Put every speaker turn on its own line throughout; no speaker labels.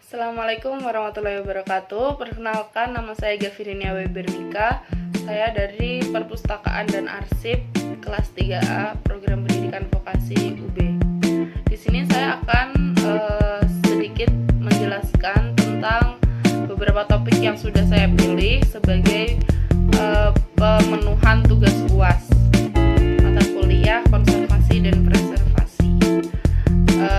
Assalamualaikum warahmatullahi wabarakatuh. Perkenalkan, nama saya Gavirinia Webernika. Saya dari Perpustakaan dan Arsip kelas 3A Program Pendidikan Vokasi UB. Di sini saya akan sedikit menjelaskan tentang beberapa topik yang sudah saya pilih sebagai pemenuhan tugas UAS mata kuliah konservasi dan preservasi.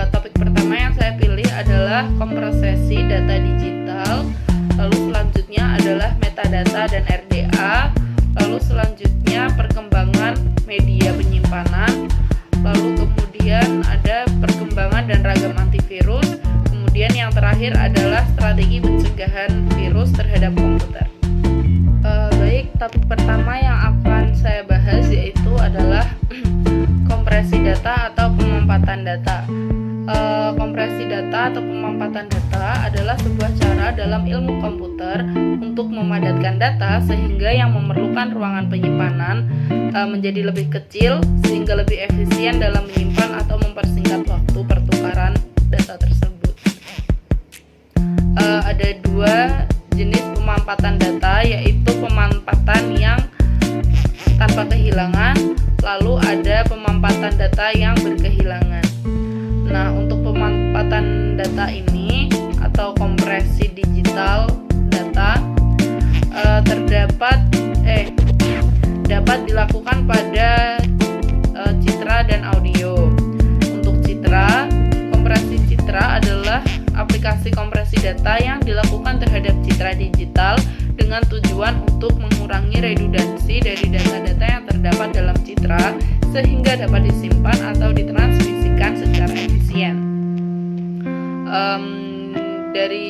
Topik pertama yang saya pilih adalah kompresi data digital, lalu selanjutnya adalah metadata dan RDA, lalu selanjutnya perkembangan media penyimpanan, lalu kemudian ada perkembangan dan ragam antivirus, kemudian yang terakhir adalah strategi pencegahan virus terhadap komputer. Baik, topik pertama yang akan saya bahas yaitu adalah kompresi data atau pemampatan data. Kompresi data atau pemampatan data adalah sebuah cara dalam ilmu komputer untuk memadatkan data sehingga yang memerlukan ruangan penyimpanan menjadi lebih kecil sehingga lebih efisien dalam menyimpan atau mempersingkat waktu pertukaran data tersebut. Ada dua jenis pemampatan data, yaitu pemampatan yang tanpa kehilangan, lalu ada pemampatan data yang berkehilangan. Nah, untuk pemampatan data ini atau kompresi digital data dapat dilakukan pada citra dan audio. Untuk citra, kompresi citra adalah aplikasi kompresi data yang dilakukan terhadap citra digital dengan tujuan untuk mengurangi redundansi dari data-data yang terdapat dalam citra sehingga dapat disimpan atau ditransmisikan secara efisien. Dari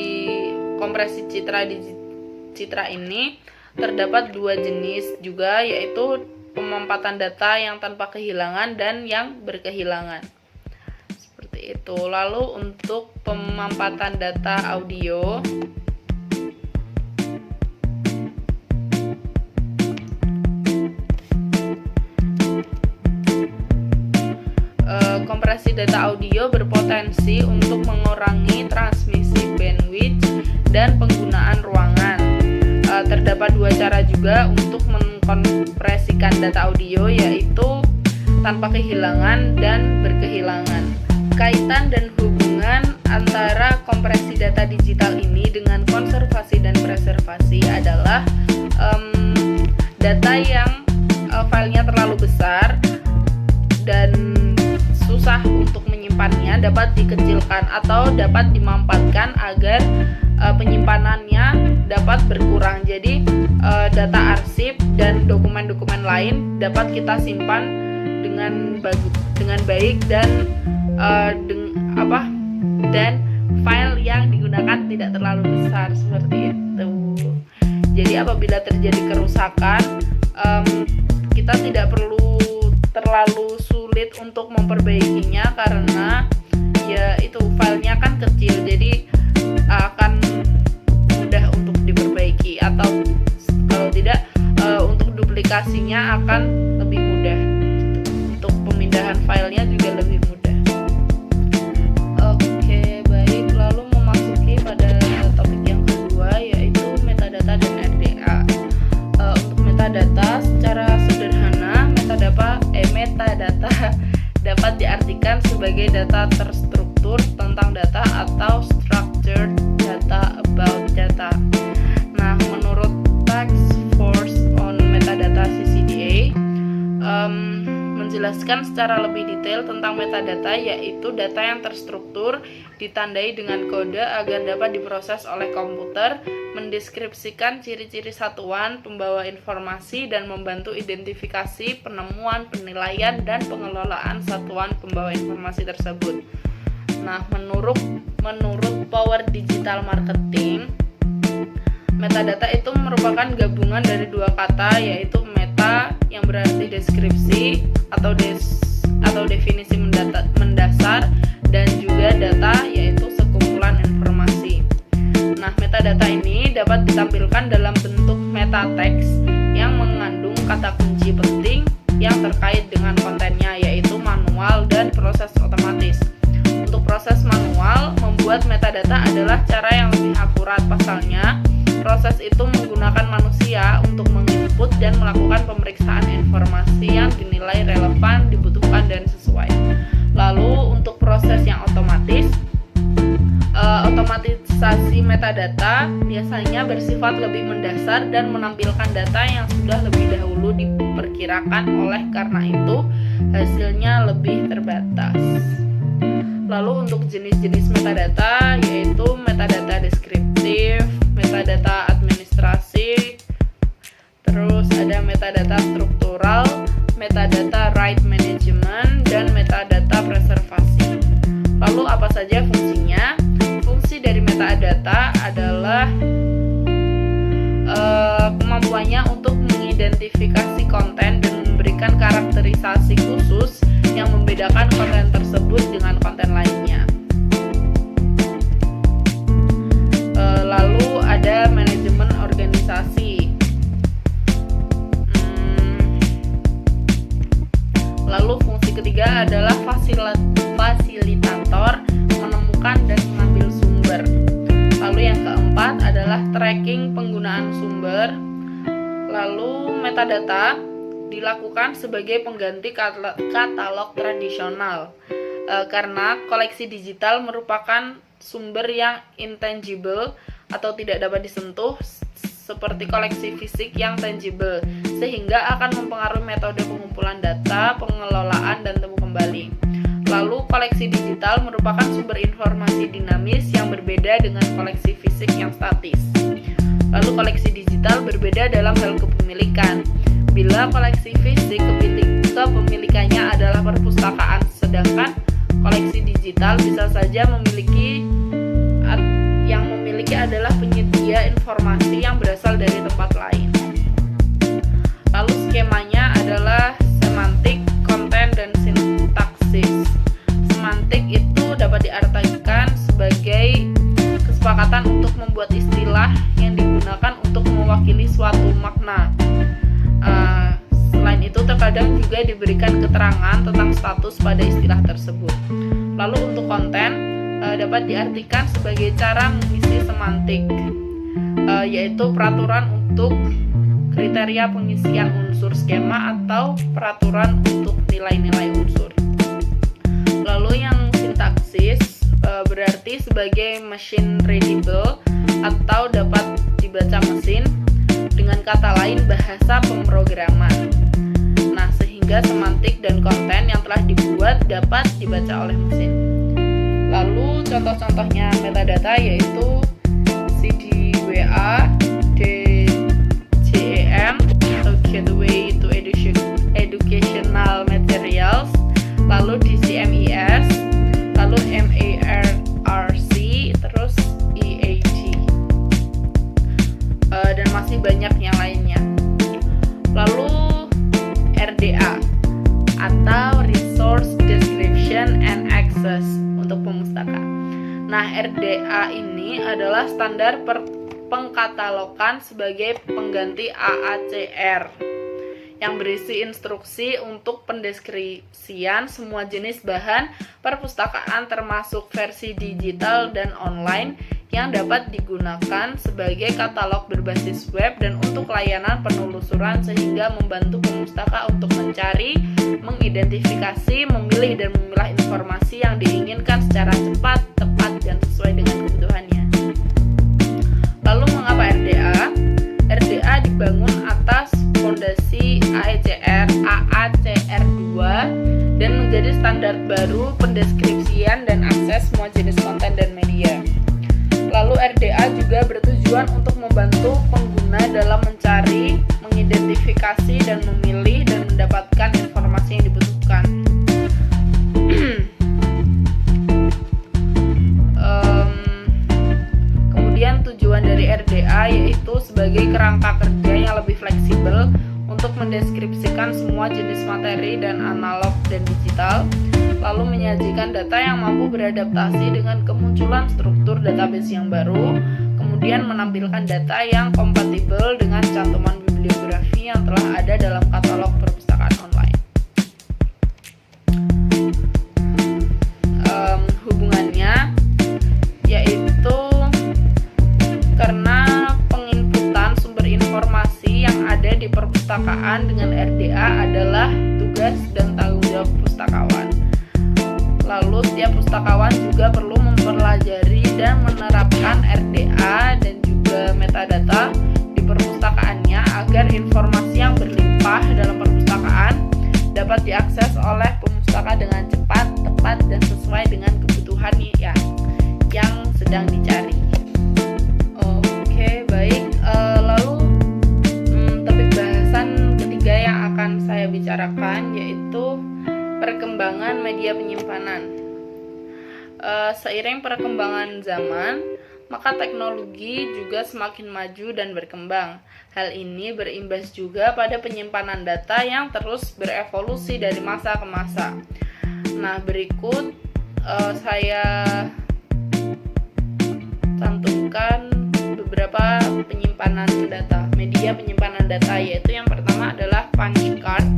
kompresi citra ini terdapat dua jenis juga, yaitu pemampatan data yang tanpa kehilangan dan yang berkehilangan. Seperti itu. Lalu untuk pemampatan data audio, kompresi data audio berpotensi untuk mengurangi transmisi bandwidth dan penggunaan ruangan. Terdapat dua cara juga untuk mengkompresikan data audio, yaitu tanpa kehilangan dan berkehilangan. Kaitan dan hubungan antara kompresi data digital ini dengan konservasi dan preservasi adalah data yang filenya terlalu besar dan susah untuk menyimpannya dapat dikecilkan atau dapat dimampatkan agar penyimpanannya dapat berkurang. Jadi data arsip dan dokumen-dokumen lain dapat kita simpan dengan baik dan file yang digunakan tidak terlalu besar seperti itu. Jadi apabila terjadi kerusakan, kita tidak perlu terlalu sulit untuk memperbaikinya karena ya itu filenya kan kecil, jadi akan mudah untuk diperbaiki, atau kalau tidak untuk duplikasinya akan lebih mudah. Untuk pemindahan filenya juga lebih mudah. Oke, baik, lalu memasuki pada topik yang kedua, yaitu metadata dan RDA. Untuk metadata secara sederhana, metadata dapat diartikan sebagai data terstruktur tentang data atau structured data about data. Nah, menurut Task Force on Metadata (CCDA) menjelaskan secara lebih detail tentang metadata, yaitu data yang terstruktur ditandai dengan kode agar dapat diproses oleh komputer, mendeskripsikan ciri-ciri satuan pembawa informasi dan membantu identifikasi, penemuan, penilaian, dan pengelolaan satuan pembawa informasi tersebut. Nah, menurut Power Digital Marketing, metadata itu merupakan gabungan dari dua kata, yaitu meta yang berarti deskripsi atau definisi mendasar, dan juga data yaitu sekumpulan informasi. Nah, metadata ini dapat ditampilkan dalam bentuk meta teks yang mengandung kata kunci penting yang terkait dengan kontennya, yaitu manual dan proses otomatis. Untuk proses manual, membuat metadata adalah adalah cara yang lebih akurat. Pasalnya, proses itu menggunakan manusia untuk menginput dan melakukan pemeriksaan informasi yang dinilai relevan, dibutuhkan, dan sesuai. Lalu untuk proses yang otomatisasi metadata biasanya bersifat lebih mendasar dan menampilkan data yang sudah lebih dahulu diperkirakan, oleh karena itu hasilnya lebih terbatas. Lalu untuk jenis-jenis metadata yaitu metadata deskriptif, metadata administrasi, terus ada metadata struktural, metadata right management, dan metadata preservasi. Lalu apa saja fungsinya? Fungsi dari metadata adalah kemampuannya untuk mengidentifikasi konten dan memberikan karakterisasi khusus yang membedakan konten tersebut dengan konten lainnya. Lalu ada manajemen organisasi. Lalu fungsi ketiga adalah fasilitator, menemukan dan mengambil sumber. Lalu yang keempat adalah tracking penggunaan sumber. Lalu metadata dilakukan sebagai pengganti katalog tradisional karena koleksi digital merupakan sumber yang intangible atau tidak dapat disentuh seperti koleksi fisik yang tangible, sehingga akan mempengaruhi metode pengumpulan data, pengelolaan, dan temu kembali. Lalu koleksi digital merupakan sumber informasi dinamis yang berbeda dengan koleksi fisik yang statis. Lalu koleksi digital berbeda dalam hal kepemilikan. Bila koleksi fisik kepemilikannya adalah perpustakaan, sedangkan koleksi digital bisa saja yang memiliki adalah penyedia informasi yang berasal dari tempat lain. Lalu skemanya adalah semantik, konten, dan sintaksis. Semantik itu dapat diartikan sebagai kesepakatan untuk membuat istilah yang digunakan untuk mewakili suatu makna. Selain itu, terkadang juga diberikan keterangan tentang status pada istilah tersebut. Lalu untuk konten dapat diartikan sebagai cara mengisi semantik, yaitu peraturan untuk kriteria pengisian unsur skema atau peraturan untuk nilai-nilai unsur. Lalu yang sintaksis berarti sebagai machine readable atau dapat dibaca mesin, dengan kata lain bahasa pemrograman. Nah, sehingga semantik dan konten yang telah dibuat dapat dibaca oleh mesin. Lalu contoh-contohnya metadata yaitu CDWA, DGEM atau Gateway to Educational Materials, lalu DCMES, lalu MARC, terus EAD, dan masih banyak yang lainnya. Lalu RDA atau Resource Description and Access untuk pemustaka. Nah, RDA ini adalah standar pengkatalogan sebagai pengganti AACR yang berisi instruksi untuk pendeskripsian semua jenis bahan perpustakaan termasuk versi digital dan online yang dapat digunakan sebagai katalog berbasis web dan untuk layanan penelusuran, sehingga membantu pemustaka untuk mencari, mengidentifikasi, memilih, dan memilah informasi yang diinginkan secara cepat, tepat, dan sesuai dengan kebutuhannya. Lalu mengapa RDA? RDA dibangun atas fondasi AACR2 dan menjadi standar baru pendeskripsian dan akses semua jenis konten dan media. Lalu RDA juga bertujuan untuk membantu pengguna dalam mencari, mengidentifikasi, dan memilih dan mendapatkan informasi yang dibutuhkan. Kemudian tujuan dari RDA yaitu sebagai kerangka kerja yang lebih fleksibel untuk mendeskripsikan semua jenis materi dan analog dan digital, lalu menyajikan data yang mampu beradaptasi dengan kemunculan struktur database yang baru, kemudian menampilkan data yang kompatibel dengan cantuman bibliografi yang telah ada dalam katalog perpustakaan online. Hubungannya yaitu pustakawan juga perlu mempelajari dan menerapkan RDA dan juga metadata di perpustakaannya agar informasi yang berlimpah dalam perpustakaan dapat diakses oleh pemustaka dengan cepat, tepat, dan sesuai dengan kebutuhan yang sedang dicari. Oke, baik. Lalu topik bahasan ketiga yang akan saya bicarakan yaitu perkembangan media penyimpanan. Seiring perkembangan zaman, maka teknologi juga semakin maju dan berkembang. Hal ini berimbas juga pada penyimpanan data yang terus berevolusi dari masa ke masa. Nah, berikut saya cantumkan beberapa penyimpanan data, media penyimpanan data, yaitu yang pertama adalah punch card,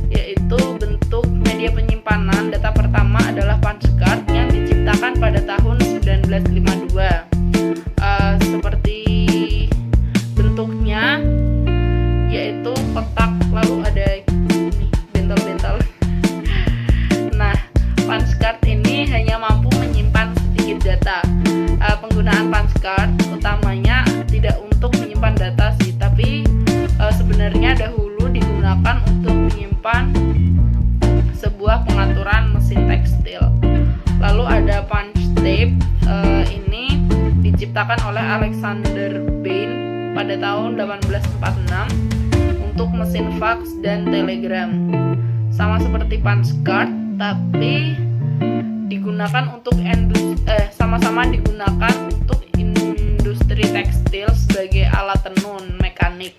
yaitu bentuk media penyimpanan data pertama adalah punch card yang diciptakan pada tahun 1952. Seperti bentuknya yaitu kotak, lalu ada bentol-bentol. Nah, punch card ini hanya mampu menyimpan sedikit data. Penggunaan punch card utamanya tidak untuk menyimpan data sih, tapi sebenarnya dahulu digunakan untuk menyimpan sebuah pengaturan mesin tekstil. Lalu ada punch tape, ini diciptakan oleh Alexander Bain pada tahun 1846 untuk mesin fax dan telegram. Sama seperti punch card, tapi digunakan untuk sama-sama digunakan untuk industri tekstil sebagai alat tenun mekanik.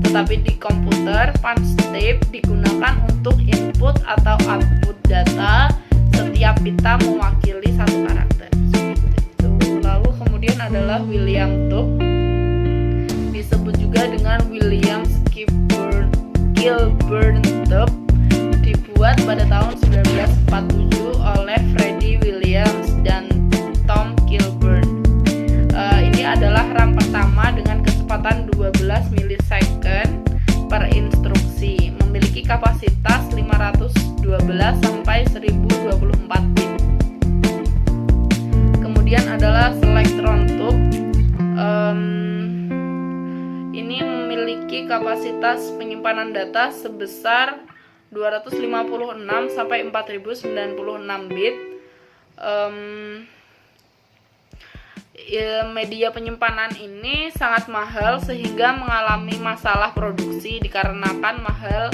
Tetapi di komputer, punch tape digunakan untuk input atau output data. Setiap pita mewakili satu karakter. Seperti itu. Lalu kemudian adalah William Tube, disebut juga dengan William Kilburn Tube, dibuat pada tahun 1947 oleh Freddie Williams dan Tom Kilburn. Ini adalah RAM pertama dengan kecepatan 12 milisecond per instruksi, memiliki kapasitas 512 sampai 1024 bit. Kemudian adalah Selectron Tube. Ini memiliki kapasitas penyimpanan data sebesar 256 sampai 4096 bit. Media penyimpanan ini sangat mahal sehingga mengalami masalah produksi dikarenakan mahal.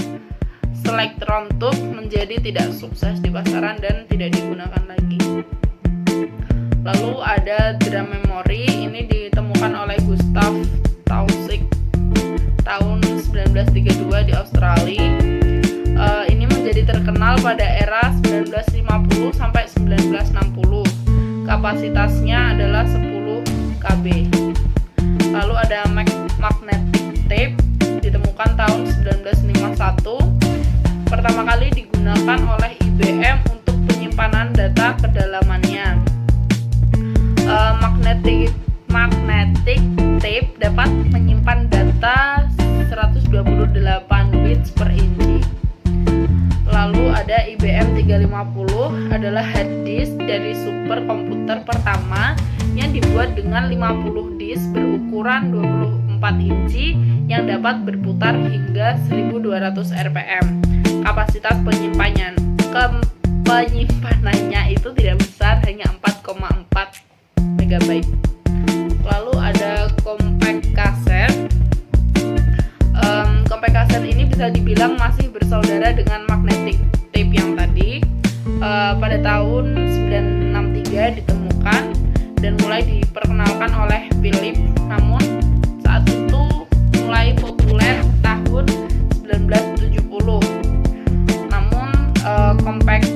Selectron Tube menjadi tidak sukses di pasaran dan tidak digunakan lagi. Lalu ada drum memory, ini ditemukan oleh Gustav Taussig tahun 1932 di Australia. Ini menjadi terkenal pada era 1950 sampai 1960. Kapasitasnya adalah 10 KB. Lalu ada magnetic tape, ditemukan tahun 1951. Pertama kali digunakan oleh IBM untuk penyimpanan data kedalamannya. Magnetic tape dapat menyimpan data 128 bits per inci. Lalu ada IBM 350, adalah hard disk dari superkomputer pertama yang dibuat dengan 50 disk berukuran 24 inci yang dapat berputar hingga 1200 rpm. Kapasitas penyimpanannya itu tidak besar, hanya 4,4 MB. Lalu ada compact cassette. Compact cassette ini bisa dibilang masih bersaudara dengan magnetic tape yang tadi. Pada tahun 1963 ditemukan dan mulai diperkenalkan oleh Philips, namun saat itu mulai populer tahun 1970. Namun compact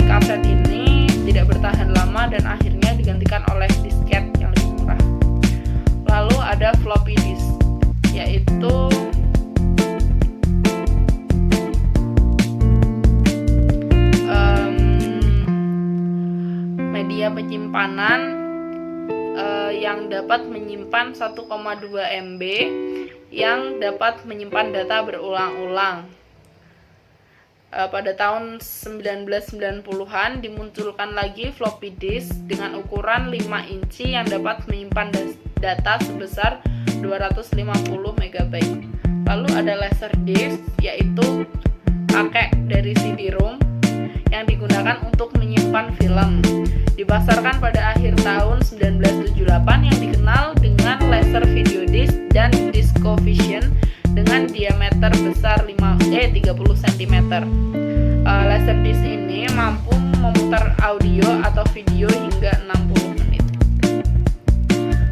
cassette ini tidak bertahan lama dan akhirnya digantikan oleh disket yang lebih murah. Lalu ada floppy disk, yaitu media penyimpanan yang dapat menyimpan 1,2 MB yang dapat menyimpan data berulang-ulang. Pada tahun 1990-an dimunculkan lagi floppy disk dengan ukuran 5 inci yang dapat menyimpan data sebesar 250 MB. Lalu ada Laserdisc, yaitu kakek dari CD-ROM yang digunakan untuk menyimpan film. Dipasarkan pada akhir tahun 1978 yang dikenal dengan laser video disc dan Discovision dengan diameter besar 30 cm. Laserdisc ini mampu memutar audio atau video hingga 60 menit.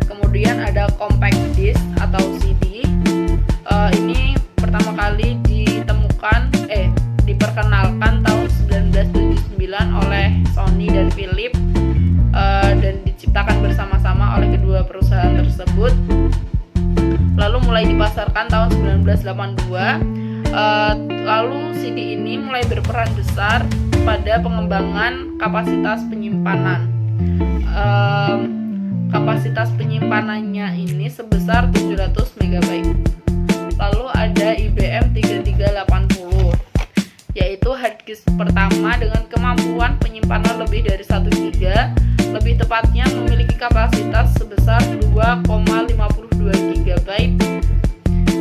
Kemudian ada compact disc atau CD. Ini pertama kali diperkenalkan tahun 1979 oleh Sony dan Philips dan diciptakan bersama-sama oleh kedua perusahaan tersebut. Lalu mulai dipasarkan tahun 1982. Lalu CD ini mulai berperan besar pada pengembangan kapasitas penyimpanan. Kapasitas penyimpanannya ini sebesar 700 MB. Lalu ada IBM 3380, yaitu harddisk pertama dengan kemampuan penyimpanan lebih dari 1 GB, lebih tepatnya memiliki kapasitas sebesar 2,52 GB.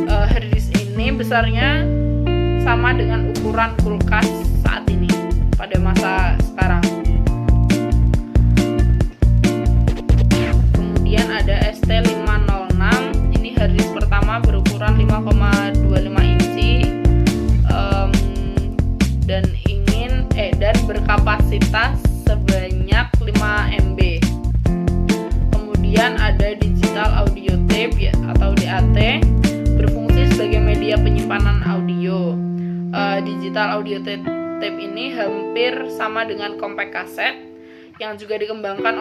Harddisk ini besarnya sama dengan ukuran kulkas saat ini pada masa sekarang. Kemudian ada ST506, ini harddisk pertama berukuran 5,25 inci dan berkapasitas sebanyak 5 MB. Kemudian ada digital audio tape atau DAT, berfungsi sebagai media penyimpanan audio. Digital audio tape ini hampir sama dengan compact kaset yang juga dikembangkan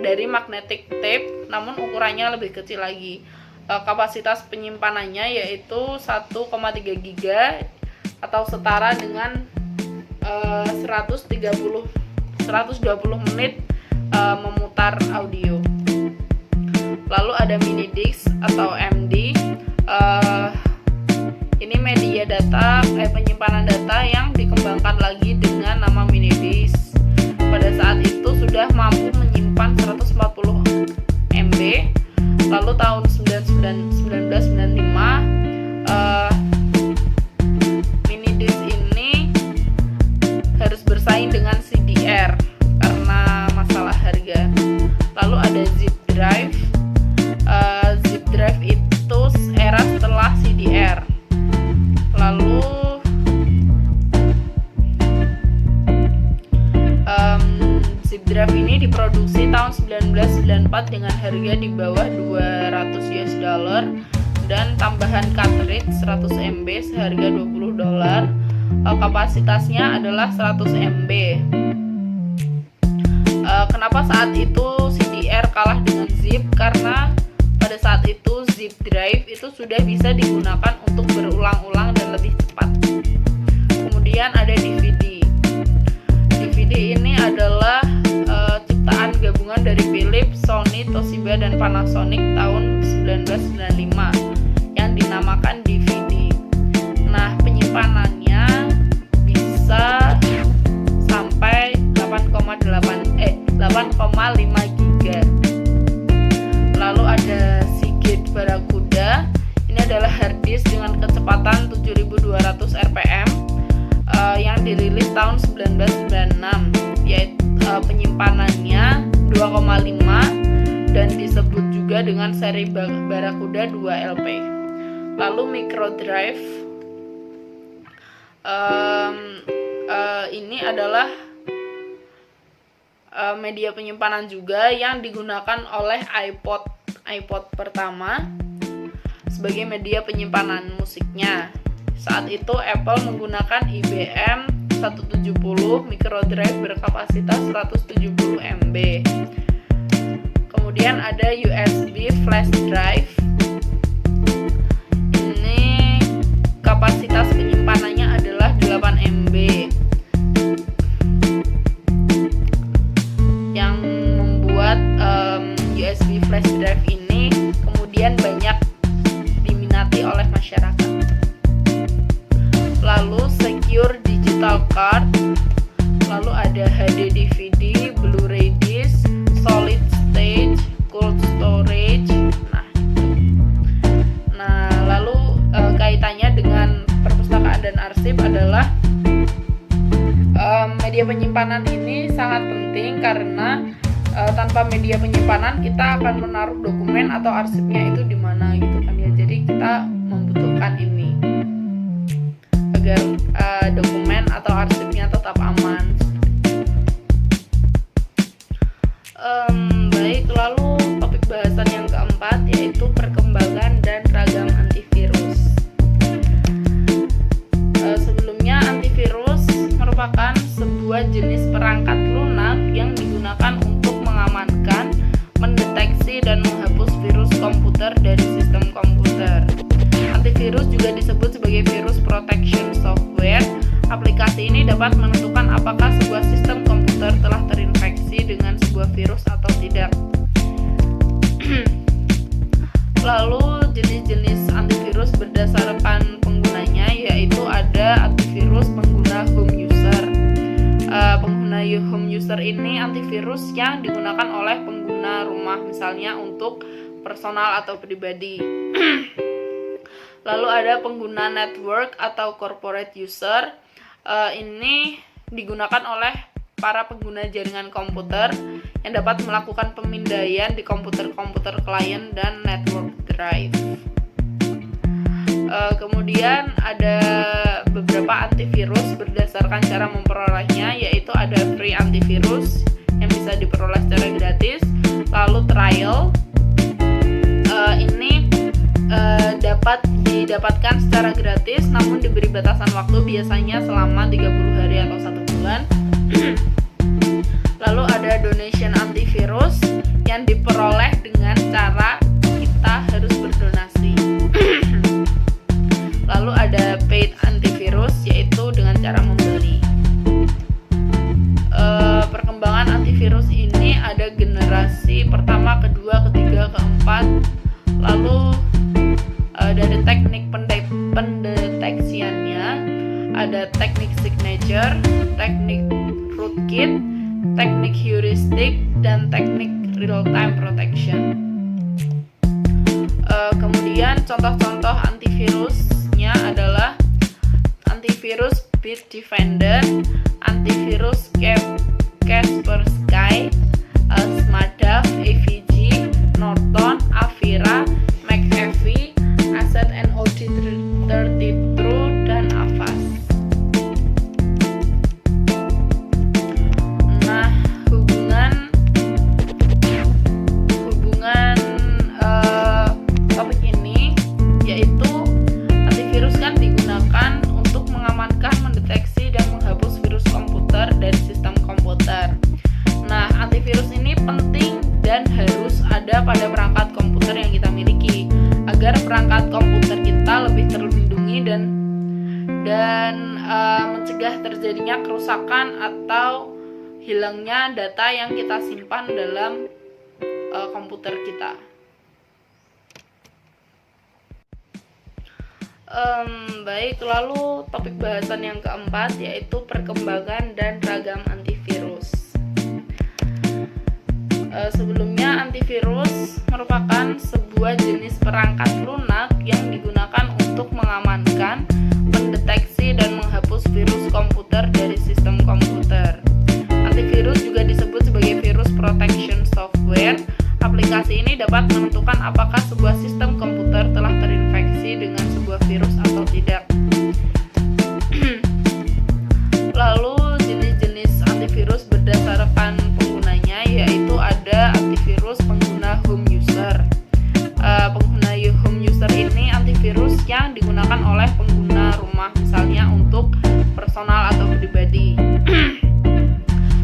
dari magnetic tape, namun ukurannya lebih kecil lagi. Kapasitas penyimpanannya yaitu 1,3 GB atau setara dengan 120 menit memutar audio. Lalu ada mini disk atau MD. Ini media data penyimpanan data yang dikembangkan lagi dengan nama mini disk. Pada saat itu sudah mampu menyimpan 140 MB. Lalu tahun 1995 mini disk ini harus bersaing dengan CDR karena masalah harga. Lalu ada zip drive. Zip drive itu era setelah CDR. Lalu zip drive ini diproduksi tahun 1994 dengan harga di bawah $200 dan tambahan cartridge 100 MB seharga $20. Kapasitasnya adalah 100 MB. Kenapa saat itu CDR kalah dengan zip? Karena pada saat itu zip drive itu sudah bisa digunakan untuk berulang-ulang dan lebih cepat. Kemudian ada DVD. DVD ini adalah ciptaan gabungan dari Philips, Sony, Toshiba, dan Panasonic tahun 1995 yang dinamakan DVD. Nah, penyimpanannya bisa sampai 8,5 GB. Lalu ada Seagate Barracuda. Ini adalah harddisk dengan kecepatan 7.200 RPM yang dirilis tahun 1996, yaitu penyimpanannya 2,5 dan disebut juga dengan seri Barracuda 2LP. Lalu microdrive, ini adalah media penyimpanan juga yang digunakan oleh iPod pertama sebagai media penyimpanan musiknya. Saat itu Apple menggunakan IBM 170 microdrive berkapasitas 170 MB. Kemudian ada USB flash drive. Ini kapasitas penyimpanannya adalah 8 MB. Yang membuat USB flash drive ini kemudian banyak diminati oleh masyarakat. Lalu secure digital digital card, lalu ada HD DVD, Blu-ray disc, solid state, cold storage. Nah, lalu kaitannya dengan perpustakaan dan arsip adalah media penyimpanan ini sangat penting karena tanpa media penyimpanan kita akan menaruh dokumen atau arsipnya itu di mana gitu kan ya. Jadi kita membutuhkan ini agar dokumen atau arsipnya tetap aman. Baik, lalu topik bahasan yang keempat yaitu perkembangan dan ragam antivirus. Sebelumnya antivirus merupakan sebuah jenis perangkat lunak yang digunakan untuk mengamankan, mendeteksi, dan menghapus virus komputer dari sistem komputer. Antivirus juga disebut sebagai virus protection software. Aplikasi ini dapat menentukan apakah sebuah sistem komputer telah terinfeksi dengan sebuah virus atau tidak. Lalu jenis-jenis antivirus berdasarkan penggunanya, yaitu ada antivirus pengguna home user. Pengguna home user ini antivirus yang digunakan oleh pengguna rumah, misalnya untuk personal atau pribadi. Lalu ada pengguna network atau corporate user. Ini digunakan oleh para pengguna jaringan komputer yang dapat melakukan pemindaian di komputer-komputer klien dan network drive. Kemudian ada beberapa antivirus berdasarkan cara memperolehnya, yaitu ada free antivirus yang bisa diperoleh secara gratis. Lalu trial, ini dapat didapatkan secara gratis namun diberi batasan waktu, biasanya selama 30 hari atau 1 bulan. Lalu ada donation antivirus yang diperoleh dengan cara kita harus berdonasi. Lalu ada paid antivirus, yaitu dengan cara membeli. Perkembangan antivirus ini ada generasi pertama, kedua, ketiga, keempat. Lalu dari teknik pendeteksiannya ada teknik signature, teknik rootkit, teknik heuristic, dan teknik real-time protection. Kemudian contoh-contoh antivirusnya adalah antivirus Bitdefender, antivirus Kaspersky, Smartdav, AVG, Norton, Avira, McAfee, Asset and Audit 30 True, dan Avast. Nah, hubungan topik ini yaitu antivirus kan digunakan untuk mengamankan, mendeteksi, dan menghapus virus komputer dari sistem komputer. Nah, antivirus ini penting dan harus ada pada perangkat komputer yang kita miliki agar perangkat komputer kita lebih terlindungi dan mencegah terjadinya kerusakan atau hilangnya data yang kita simpan dalam komputer kita. Baik, lalu topik bahasan yang keempat yaitu perkembangan dan ragam antivirus. Sebelumnya antivirus merupakan sebuah jenis perangkat lunak yang digunakan untuk mengamankan, mendeteksi, dan menghapus virus komputer dari sistem komputer. Antivirus juga disebut sebagai virus protection software. Aplikasi ini dapat menentukan apakah sebuah sistem komputer telah terinfeksi dengan sebuah virus atau tidak. Lalu jenis-jenis antivirus berdasarkan penggunanya, yaitu ada antivirus pengguna home user. Pengguna home user ini antivirus yang digunakan oleh pengguna rumah, misalnya untuk personal atau pribadi.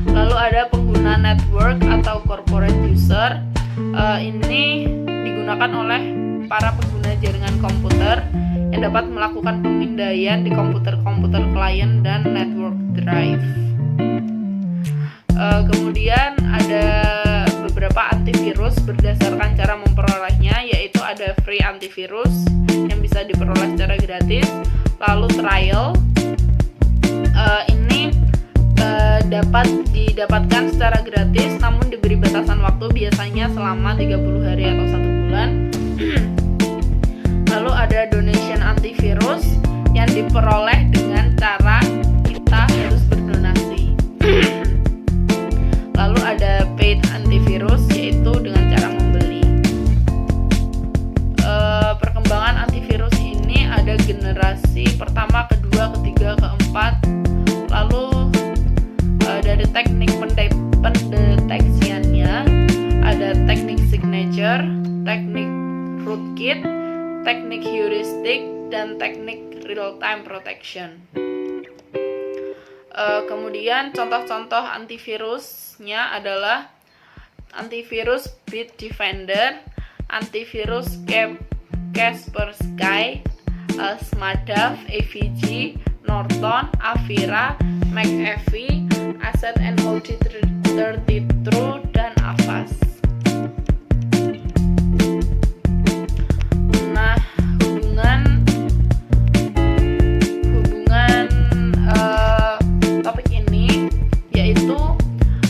Lalu ada pengguna network atau corporate user. Ini digunakan oleh para pengguna jaringan komputer yang dapat melakukan pemindaian di komputer-komputer klien dan network drive. Kemudian ada beberapa antivirus berdasarkan cara memperolehnya, yaitu ada free antivirus yang bisa diperoleh secara gratis. Lalu trial, Ini dapat didapatkan secara gratis, namun diberi batasan waktu, biasanya selama 30 hari atau 1 bulan. Lalu ada donation antivirus yang diperoleh dengan cara kita harus berdonasi. Lalu ada paid antivirus, yaitu dengan cara membeli. Perkembangan antivirus ini ada generasi pertama, kedua, ketiga, keempat. Lalu dari teknik pendeteksiannya ada teknik signature, teknik rootkit, teknik heuristik, dan teknik real-time protection. Kemudian contoh-contoh antivirusnya adalah antivirus Bitdefender, antivirus Kaspersky, Smartdav, AVG, Norton, Avira, McAfee, Asset and Audit 32, dan Avast. Nah, hubungan topik ini yaitu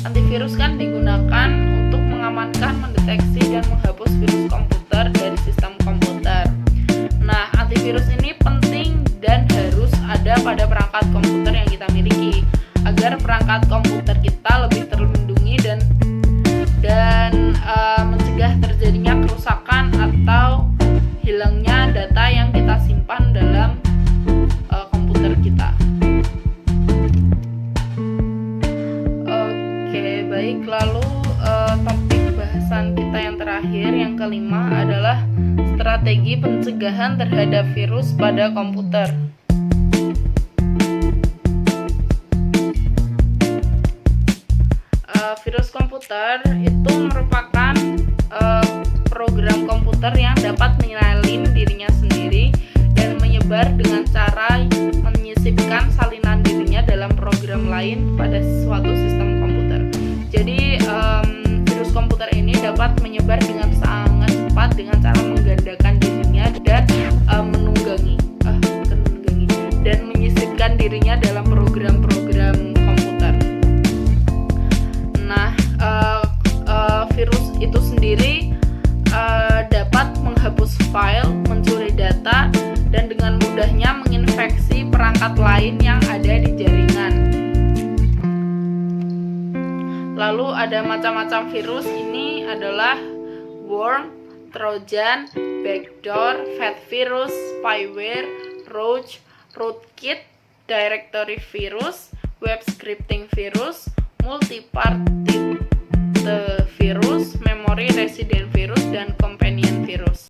antivirus kan digunakan untuk mengamankan, mendeteksi, dan menghapus virus komputer dari sistem komputer. Nah, antivirus ini penting dan harus ada pada perangkat komputer yang kita miliki agar perangkat komputer kita lebih terlindungi dan mencegah terjadinya kerusakan atau hilangnya data yang kita simpan dalam komputer kita. Oke, baik. Lalu topik bahasan kita yang terakhir, yang kelima, adalah strategi pencegahan terhadap virus pada komputer. Virus komputer itu merupakan program komputer yang dapat menyalin dirinya sendiri dan menyebar dengan cara menyisipkan salinan dirinya dalam program lain pada suatu sistem komputer. Jadi virus komputer ini dapat menyebar dengan sangat cepat dengan cara menggandakan dirinya dan dan menyisipkan dirinya dalam program-program komputer. Nah, virus itu sendiri dapat menghapus file, mencuri data, dan dengan mudahnya menginfeksi perangkat lain yang ada di jaringan. Lalu ada macam-macam virus, ini adalah worm, trojan, backdoor, fat virus, spyware, roach, rootkit, directory virus, web scripting virus, multi-party virus, memory resident virus, dan companion virus.